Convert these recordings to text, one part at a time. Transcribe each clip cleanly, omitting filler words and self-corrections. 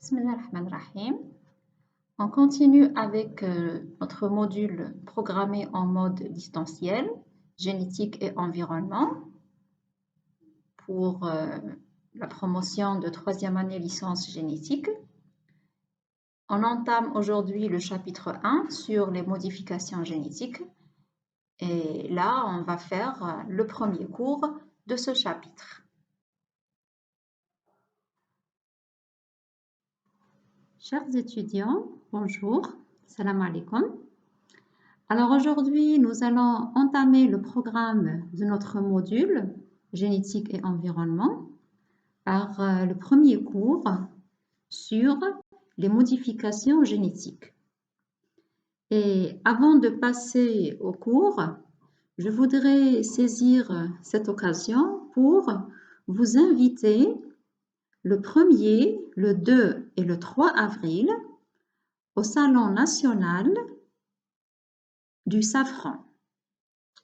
Bismillahirrahmanirrahim. On continue avec notre module programmé en mode distanciel, génétique et environnement, pour la promotion de troisième année licence génétique. On entame aujourd'hui le chapitre 1 sur les modifications génétiques. Et là, on va faire le premier cours de ce chapitre. Chers étudiants, bonjour, salam alaikum. Alors aujourd'hui, nous allons entamer le programme de notre module génétique et environnement par le premier cours sur les modifications génétiques. Et avant de passer au cours, je voudrais saisir cette occasion pour vous inviter le 1er, le 2 et le 3 avril au Salon national du safran.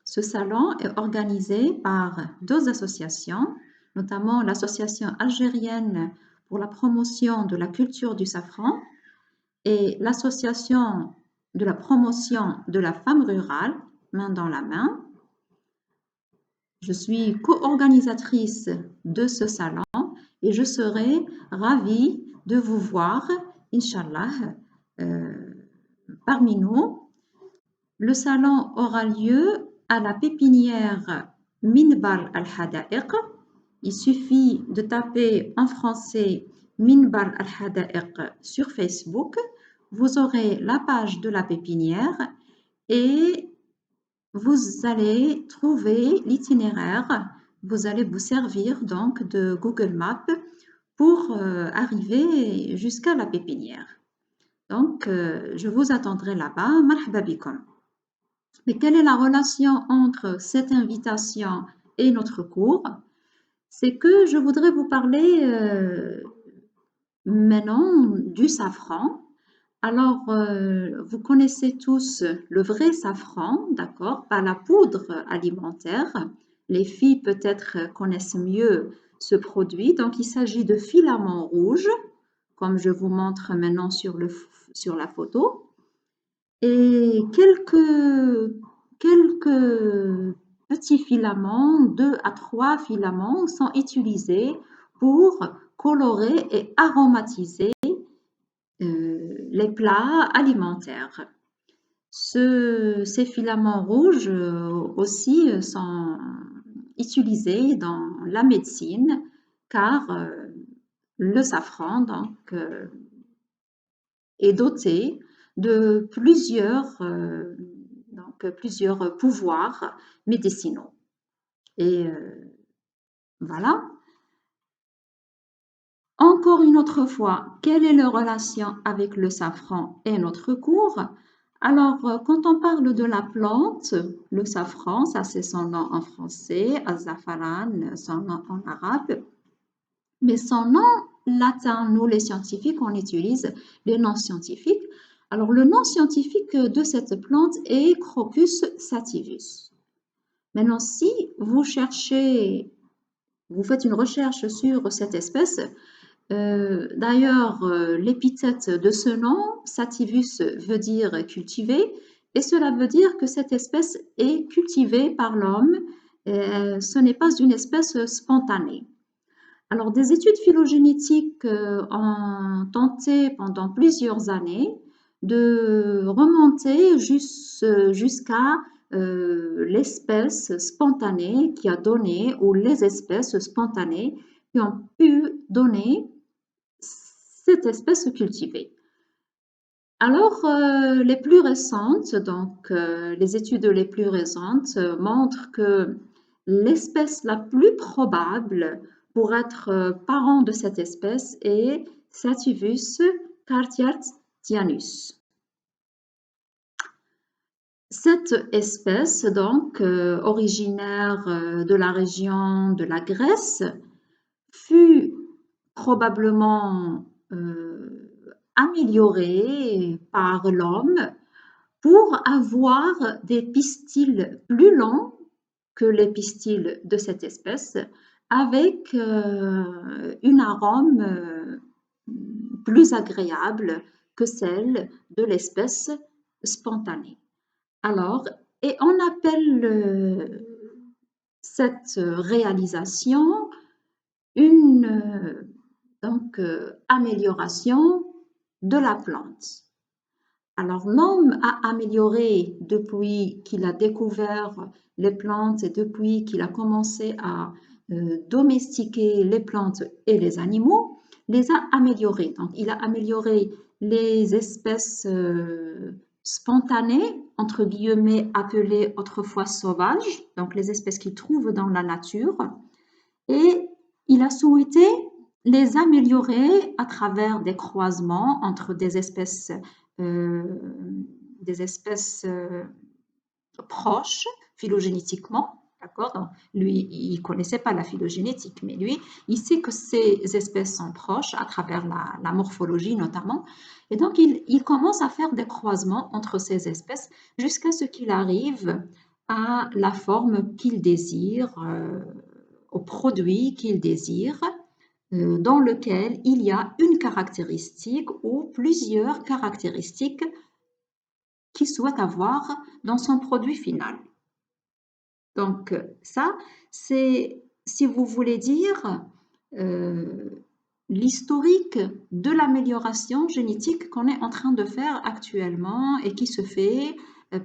Ce salon est organisé par deux associations, notamment l'association algérienne pour la promotion de la culture du safran et l'association de la promotion de la femme rurale, main dans la main. Je suis co-organisatrice de ce salon et je serai ravie de vous voir, Inch'Allah, parmi nous. Le salon aura lieu à la pépinière Minbar al-Hada'iq. Il suffit de taper en français Minbar al-Hada'iq sur Facebook. Vous aurez la page de la pépinière et vous allez trouver l'itinéraire. Vous allez vous servir donc de Google Maps pour arriver jusqu'à la pépinière. Donc, je vous attendrai là-bas. Marhaba bikum. Mais quelle est la relation entre cette invitation et notre cours? C'est que je voudrais vous parler maintenant du safran. Alors, vous connaissez tous le vrai safran, d'accord, pas la poudre alimentaire. Les filles peut-être connaissent mieux ce produit. Donc, il s'agit de filaments rouges, comme je vous montre maintenant sur la photo. Et quelques petits filaments, 2 à 3 filaments, sont utilisés pour colorer et aromatiser les plats alimentaires. Ces filaments rouges aussi sont utilisés dans la médecine car le safran donc, est doté de plusieurs pouvoirs médicinaux. Et voilà. Encore une autre fois, quelle est la relation avec le safran et notre cours? Alors, quand on parle de la plante, le safran, ça c'est son nom en français, az-zafaran, son nom en arabe, mais son nom latin, nous les scientifiques, on utilise les noms scientifiques. Alors, le nom scientifique de cette plante est Crocus sativus. Maintenant, si vous faites une recherche sur cette espèce, d'ailleurs, l'épithète de ce nom, sativus, veut dire cultivé, et cela veut dire que cette espèce est cultivée par l'homme, ce n'est pas une espèce spontanée. Alors, des études phylogénétiques ont tenté pendant plusieurs années de remonter jusqu'à l'espèce spontanée qui a donné, ou les espèces spontanées qui ont pu donner cette espèce cultivée. Alors, les plus récentes, donc les études les plus récentes montrent que l'espèce la plus probable pour être parent de cette espèce est Sativus cartiartianus. Cette espèce, donc originaire de la région de la Grèce, fut probablement améliorée par l'homme pour avoir des pistils plus longs que les pistils de cette espèce, avec une arôme plus agréable que celle de l'espèce spontanée. Alors, et on appelle cette réalisation une amélioration de la plante. Alors, l'homme a amélioré depuis qu'il a découvert les plantes et depuis qu'il a commencé à domestiquer les plantes et les animaux, les a améliorés. Donc, il a amélioré les espèces spontanées, entre guillemets, appelées autrefois sauvages, donc les espèces qu'il trouve dans la nature, et il a souhaité les améliorer à travers des croisements entre des espèces proches phylogénétiquement. D'accord? Donc, lui, il ne connaissait pas la phylogénétique, mais lui, il sait que ces espèces sont proches à travers la morphologie notamment. Et donc, il commence à faire des croisements entre ces espèces jusqu'à ce qu'il arrive à la forme qu'il désire, au produit qu'il désire, dans lequel il y a une caractéristique ou plusieurs caractéristiques qu'il souhaite avoir dans son produit final. Donc ça, c'est, si vous voulez dire, l'historique de l'amélioration génétique qu'on est en train de faire actuellement et qui se fait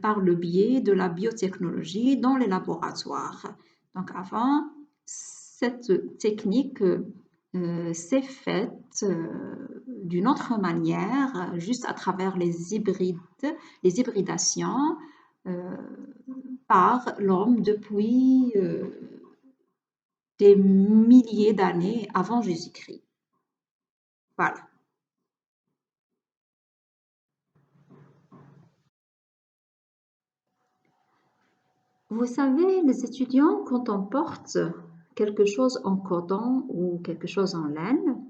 par le biais de la biotechnologie dans les laboratoires. Donc avant, cette technique s'est faite d'une autre manière, juste à travers les hybridations par l'homme depuis des milliers d'années avant Jésus-Christ. Voilà. Vous savez, les étudiants, quand on porte quelque chose en coton ou quelque chose en laine,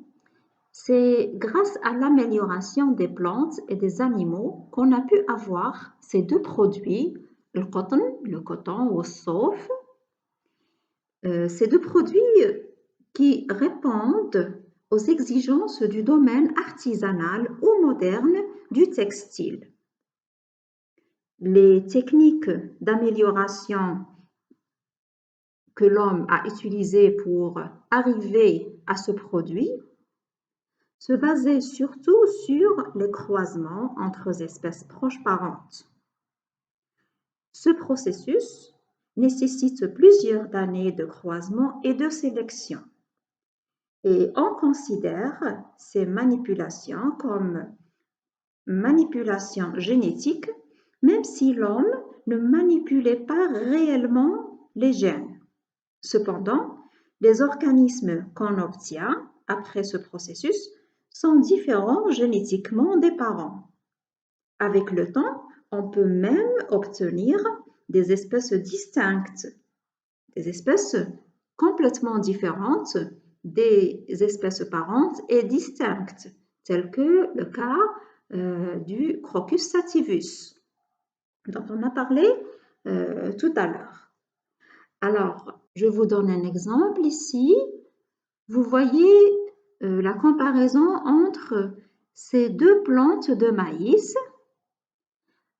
c'est grâce à l'amélioration des plantes et des animaux qu'on a pu avoir ces deux produits, le coton ou sauf, ces deux produits qui répondent aux exigences du domaine artisanal ou moderne du textile. Les techniques d'amélioration que l'homme a utilisées pour arriver à ce produit se basaient surtout sur les croisements entre espèces proches parentes. Ce processus nécessite plusieurs années de croisement et de sélection. Et on considère ces manipulations comme manipulations génétiques, même si l'homme ne manipulait pas réellement les gènes. Cependant, les organismes qu'on obtient après ce processus sont différents génétiquement des parents. Avec le temps, on peut même obtenir des espèces distinctes, des espèces complètement différentes des espèces parentes et distinctes, telles que le cas du Crocus sativus, dont on a parlé tout à l'heure. Alors, je vous donne un exemple ici. Vous voyez la comparaison entre ces deux plantes de maïs.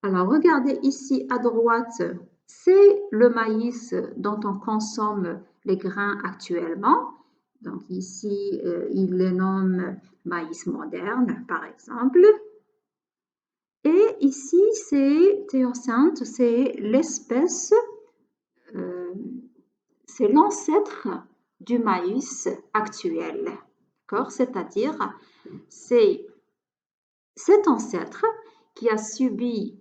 Alors, regardez ici à droite, c'est le maïs dont on consomme les grains actuellement. Donc ici, il le nomme maïs moderne, par exemple. Et ici, c'est théocynte, c'est l'espèce, c'est l'ancêtre du maïs actuel. C'est-à-dire, c'est cet ancêtre qui a subi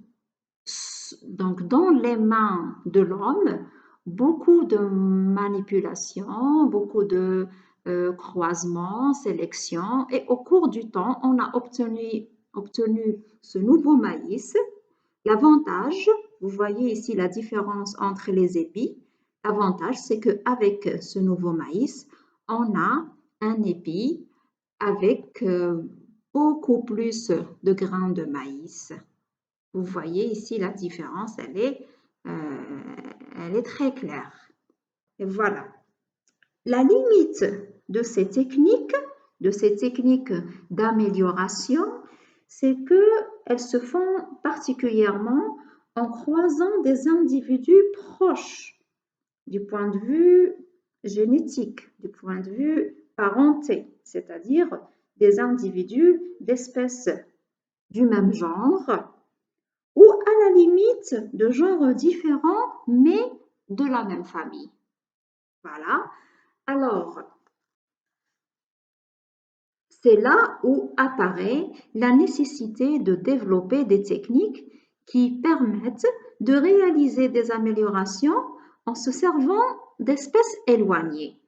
donc dans les mains de l'homme beaucoup de manipulations, beaucoup de croisements, sélections, et au cours du temps, on a obtenu ce nouveau maïs. L'avantage, vous voyez ici la différence entre les épis. L'avantage, c'est qu'avec ce nouveau maïs, on a un épi avec beaucoup plus de grains de maïs. Vous voyez ici la différence, elle est très claire. Et voilà. La limite de ces techniques de ces techniques d'amélioration, c'est qu'elles se font particulièrement en croisant des individus proches du point de vue génétique, du point de vue parenté, c'est-à-dire des individus d'espèces du même genre ou à la limite de genres différents mais de la même famille. Voilà. Alors, c'est là où apparaît la nécessité de développer des techniques qui permettent de réaliser des améliorations en se servant d'espèces éloignées.